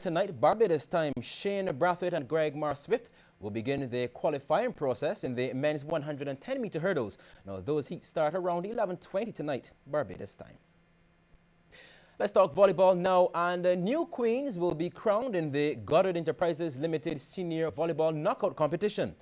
Tonight, Barbados time, Shane Brathwaite and Greg Marr-Swift will begin their qualifying process in the men's 110-meter hurdles. Now, those heats start around 11:20 tonight, Barbados time. Let's talk volleyball now, and new queens will be crowned in the Goddard Enterprises Limited Senior Volleyball Knockout Competition.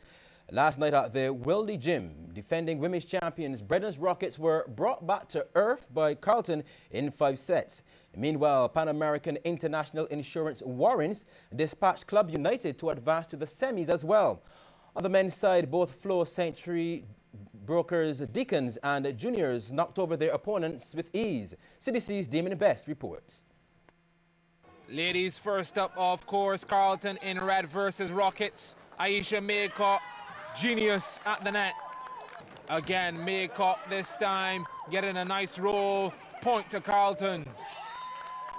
Last night at the Wildy Gym, defending women's champions Bredden's Rockets were brought back to earth by Carlton in 5 sets. Meanwhile, Pan American International Insurance Warrens dispatched Club United to advance to the semis as well. On the men's side, both Flow Century Brokers, Deacons and Juniors knocked over their opponents with ease. CBC's Damon Best reports. Ladies first up, of course, Carlton in red versus Rockets. Aisha Maycock, genius at the net. Again, Maycock this time getting a nice roll. Point to Carlton.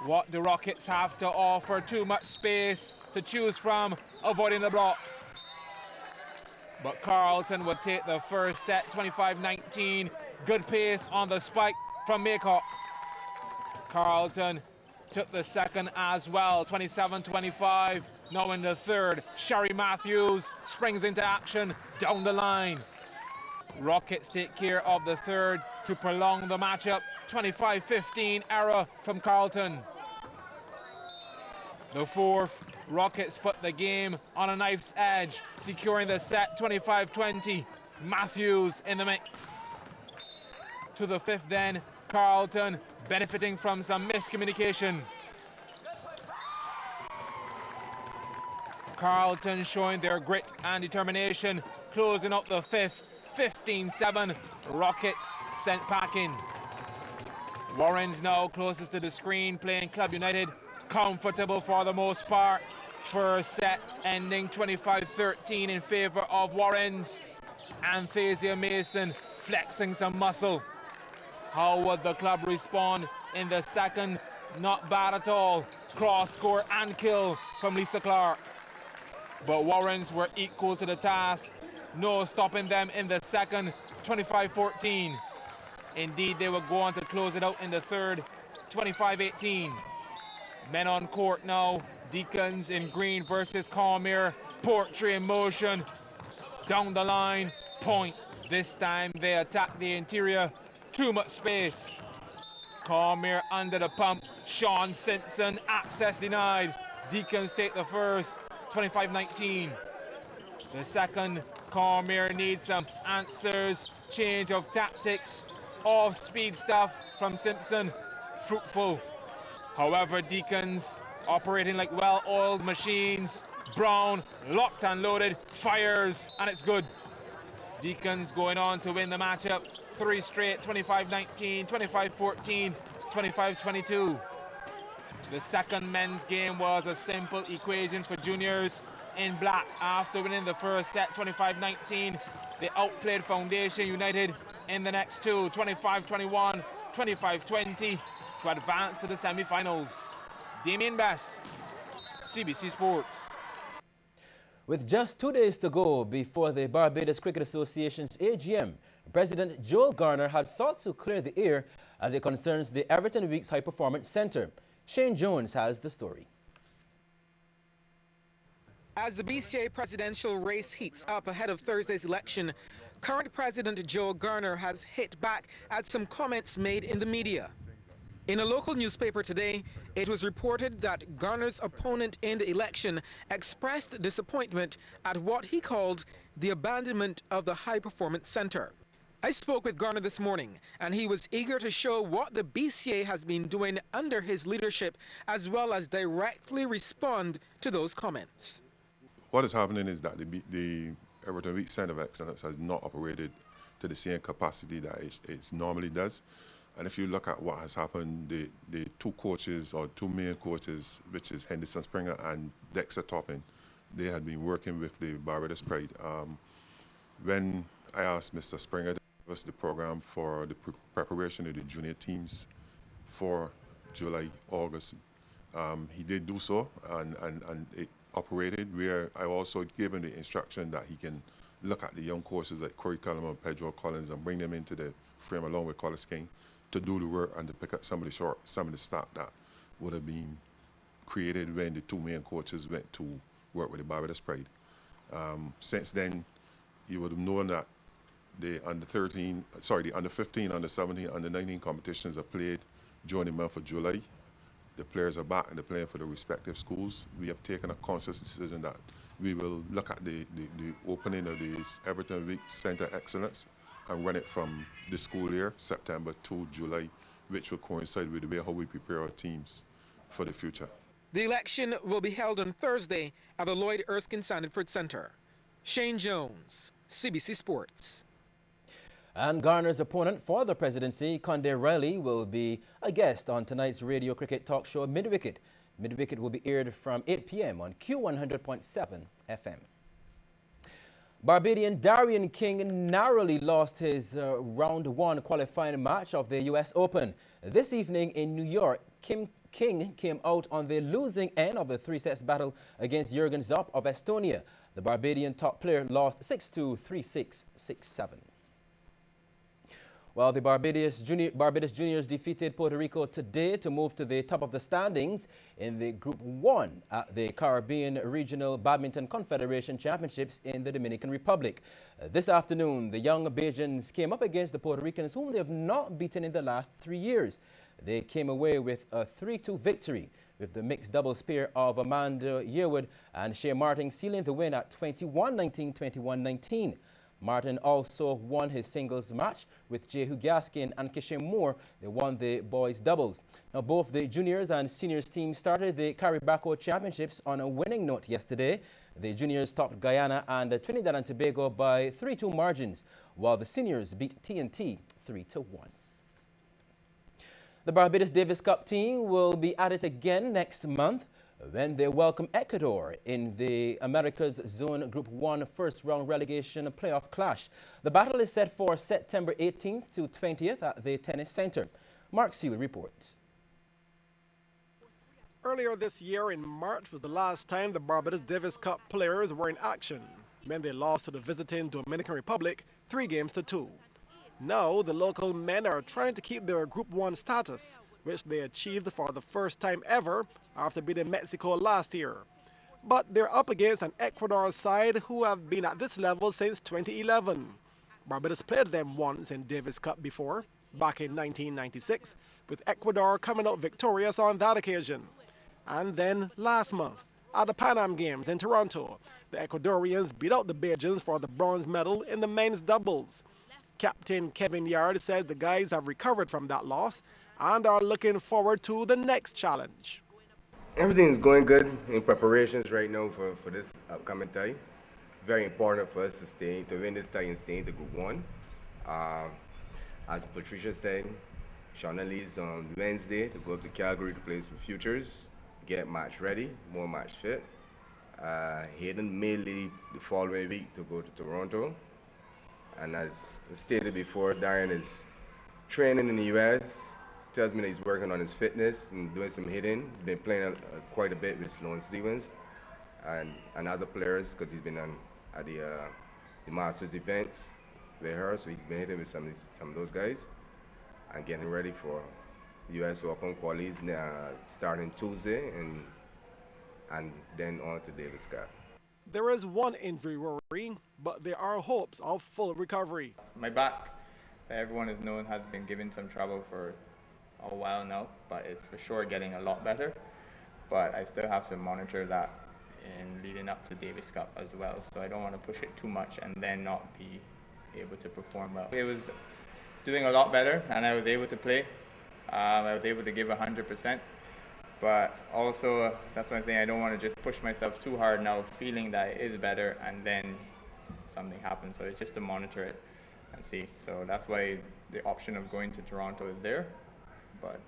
What do Rockets have to offer? Too much space to choose from, avoiding the block. But Carlton would take the first set, 25-19. Good pace on the spike from Maycock. Carlton took the second as well, 27-25. Now in the third, Sherry Matthews springs into action down the line. Rockets take care of the third to prolong the matchup. 25-15 error from Carlton. The fourth, Rockets put the game on a knife's edge, securing the set 25-20. Matthews in the mix. To the fifth then, Carlton benefiting from some miscommunication. Carlton showing their grit and determination, closing up the fifth, 15-7. Rockets sent packing. Warren's now closest to the screen, playing Club United, comfortable for the most part. First set ending 25-13 in favor of Warren's. Anthesia Mason flexing some muscle. How would the club respond in the second? Not bad at all. Cross score and kill from Lisa Clark. But Warrens were equal to the task. No stopping them in the second, 25-14. Indeed, they would go on to close it out in the third, 25-18. Men on court now. Deacons in green versus Cormier. Portrait in motion. Down the line. Point. This time they attack the interior. Too much space. Cormier under the pump. Sean Simpson. Access denied. Deacons take the first. 25-19. The second, Cormier needs some answers. Change of tactics. Off-speed stuff from Simpson. Fruitful. However, Deacons operating like well-oiled machines. Brown, locked and loaded, fires, and it's good. Deacons going on to win the matchup. 3 straight, 25-19, 25-14, 25-22. The second men's game was a simple equation for juniors in black. After winning the first set, 25-19, they outplayed Foundation United in the next two, 25-21, 25-20, to advance to the semi-finals. Damien Best, CBC Sports. With just 2 days to go before the Barbados Cricket Association's AGM, President Joel Garner had sought to clear the air as it concerns the Everton Weeks High Performance Centre. Shane Jones has the story. As the BCA presidential race heats up ahead of Thursday's election, current President Joel Garner has hit back at some comments made in the media. In a local newspaper today, it was reported that Garner's opponent in the election expressed disappointment at what he called the abandonment of the High Performance Centre. I spoke with Garner this morning, and he was eager to show what the BCA has been doing under his leadership, as well as directly respond to those comments. What is happening is that the Everton Week Centre of Excellence has not operated to the same capacity that it normally does. And if you look at what has happened, the two coaches, or two main coaches, which is Henderson Springer and Dexter Toppin, they had been working with the Barbados Pride. When I asked Mr. Springer to give us the program for the preparation of the junior teams for July, August, he did do so, and it operated, where I also gave him the instruction that he can look at the young coaches like Corey Cullum and Pedro Collins and bring them into the frame along with Collis King to do the work and to pick up some of the slack that would have been created when the two main coaches went to work with the Barbados Pride. Since then, you would have known that the under 15, under 17, under 19 competitions are played during the month of July. The players are back and they're playing for the respective schools. We have taken a conscious decision that we will look at the opening of the Everton Week Centre Excellence and run it from the school year, September to July, which will coincide with the way how we prepare our teams for the future. The election will be held on Thursday at the Lloyd Erskine Sandiford Center. Shane Jones, CBC Sports. And Garner's opponent for the presidency, Conde Riley, will be a guest on tonight's radio cricket talk show Midwicket. Midwicket will be aired from 8 p.m. on Q100.7 FM. Barbadian Darian King narrowly lost his round 1 qualifying match of the U.S. Open. This evening in New York, King came out on the losing end of a 3-set battle against Jürgen Zopp of Estonia. The Barbadian top player lost 6-2, 3-6, 6-7. Well, the Barbados Juniors defeated Puerto Rico today to move to the top of the standings in the Group 1 at the Caribbean Regional Badminton Confederation Championships in the Dominican Republic. This afternoon, the young Bajans came up against the Puerto Ricans, whom they have not beaten in the last 3 years. They came away with a 3-2 victory, with the mixed doubles pair of Amanda Yearwood and Shea Martin sealing the win at 21-19, 21-19. Martin also won his singles match with Jehu Gaskin and Kishan Moore. They won the boys' doubles. Now, both the juniors and seniors teams started the Caribaco Championships on a winning note yesterday. The juniors topped Guyana and Trinidad and Tobago by 3-2 margins, while the seniors beat TNT 3-1. The Barbados Davis Cup team will be at it again next month when they welcome Ecuador in the Americas Zone Group 1 first-round relegation playoff clash. The battle is set for September 18th to 20th at the Tennis Center. Mark Seal reports. Earlier this year in March was the last time the Barbados Davis Cup players were in action, when they lost to the visiting Dominican Republic 3-2. Now the local men are trying to keep their Group 1 status, which they achieved for the first time ever after beating Mexico last year. But they're up against an Ecuador side who have been at this level since 2011. Barbados played them once in Davis Cup before, back in 1996, with Ecuador coming out victorious on that occasion. And then last month, at the Pan Am Games in Toronto, the Ecuadorians beat out the Bajans for the bronze medal in the men's doubles. Captain Kevin Yard says the guys have recovered from that loss and are looking forward to the next challenge. Everything is going good in preparations right now for this upcoming tie. Very important for us to win this tie and stay into Group 1. As Patricia said, Shauna leaves on Wednesday to go up to Calgary to play some futures, get match ready, more match fit. Hayden may leave the following week to go to Toronto. And as stated before, Darian is training in the US. Tells me that he's working on his fitness and doing some hitting. He's been playing quite a bit with Sloane Stevens and other players because he's been at the Masters events with her. So he's been hitting with some of those guys and getting ready for US Open qualies starting Tuesday and then on to Davis Cup. There is one injury worry, but there are hopes of full recovery. My back, everyone has known, has been giving some trouble for a while now, but it's for sure getting a lot better. But I still have to monitor that in leading up to Davis Cup as well, so I don't want to push it too much and then not be able to perform well. It was doing a lot better and I was able to play. I was able to give 100%. But also, that's why I'm saying I don't want to just push myself too hard now, feeling that it is better, and then something happens. So it's just to monitor it and see. So that's why the option of going to Toronto is there. But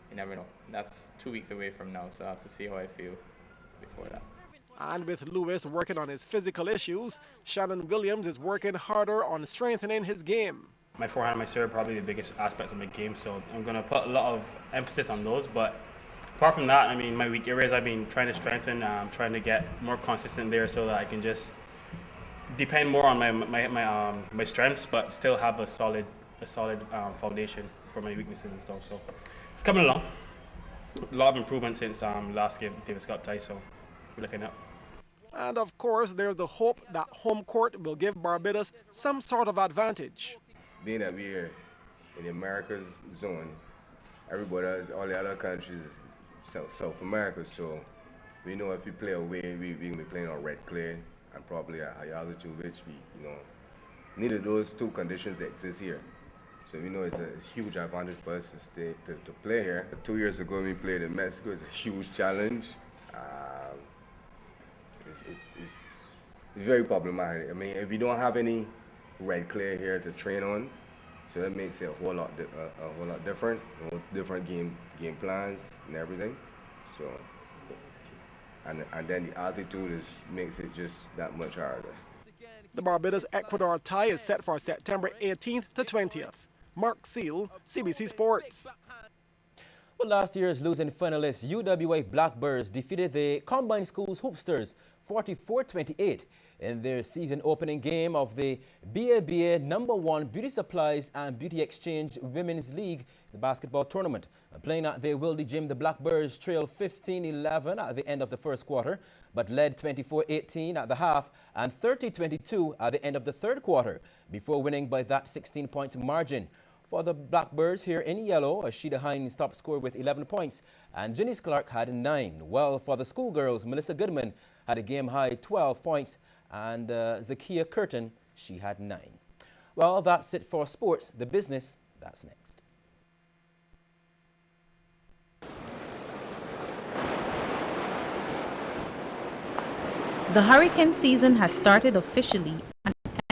you never know. That's 2 weeks away from now, so I have to see how I feel before that. And with Lewis working on his physical issues, Shannon Williams is working harder on strengthening his game. My forehand and my serve are probably the biggest aspects of my game, so I'm going to put a lot of emphasis on those. But apart from that, I mean, my weak areas I've been trying to strengthen. I'm trying to get more consistent there so that I can just depend more on my strengths, but still have a solid foundation for my weaknesses and stuff. So it's coming along. A lot of improvement since last game, Davis Cup tie, so we're looking up. And of course, there's the hope that home court will give Barbados some sort of advantage. Being that we're in the Americas zone, everybody else, all the other countries, South America, so we know if we play away, we can be playing on red clay and probably a high altitude, which we, neither of those two conditions exist here. So we know it's a huge advantage for us to stay to play here. 2 years ago, we played in Mexico. It's a huge challenge. It's very problematic. I mean, if we don't have any red clay here to train on, so that makes it a whole lot different. Different game plans and everything. So, and then the altitude makes it just that much harder. The Barbados-Ecuador tie is set for September 18th to 20th. Mark Seal, CBC Sports. Well, last year's losing finalists UWA Blackbirds defeated the Combined Schools Hoopsters 44-28 in their season opening game of the BABA #1 Beauty Supplies and Beauty Exchange Women's League basketball tournament. Playing at their Wildy Gym, the Blackbirds trailed 15-11 at the end of the first quarter, but led 24-18 at the half and 30-22 at the end of the third quarter before winning by that 16-point margin. For the Blackbirds here in yellow, Ashida Hines top scorer with 11 points and Janice Clark had 9. Well, for the schoolgirls, Melissa Goodman had a game-high 12 points and Zakia Curtin, she had 9. Well, that's it for sports. The business, that's next. The hurricane season has started officially